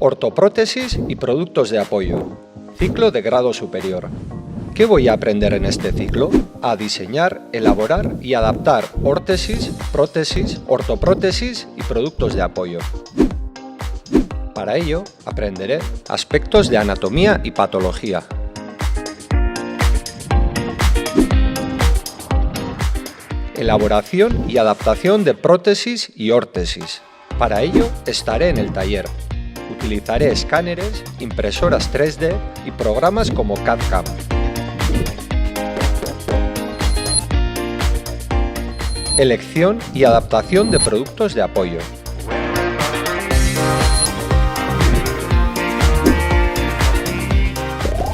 Ortoprótesis y productos de apoyo. Ciclo de grado superior. ¿Qué voy a aprender en este ciclo? A diseñar, elaborar y adaptar órtesis, prótesis, ortoprótesis y productos de apoyo. Para ello, aprenderé aspectos de anatomía y patología. Elaboración y adaptación de prótesis y órtesis. Para ello, estaré en el taller. Utilizaré escáneres, impresoras 3D y programas como CAD/CAM. Elección y adaptación de productos de apoyo.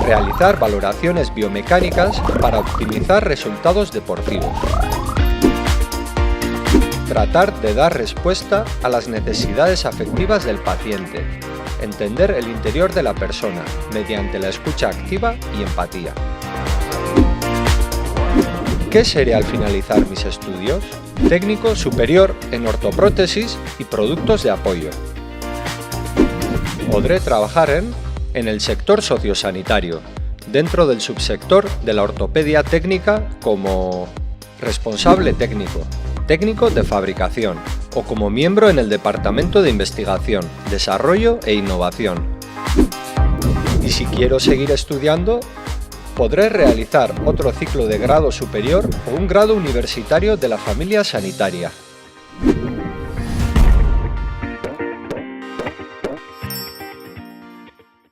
Realizar valoraciones biomecánicas para optimizar resultados deportivos. Tratar de dar respuesta a las necesidades afectivas del paciente. Entender el interior de la persona mediante la escucha activa y empatía. ¿Qué seré al finalizar mis estudios? Técnico superior en ortoprótesis y productos de apoyo. Podré trabajar en el sector sociosanitario, dentro del subsector de la ortopedia técnica como responsable técnico, técnico de fabricación o como miembro en el Departamento de Investigación, Desarrollo e Innovación. Y si quiero seguir estudiando, podré realizar otro ciclo de grado superior o un grado universitario de la familia sanitaria.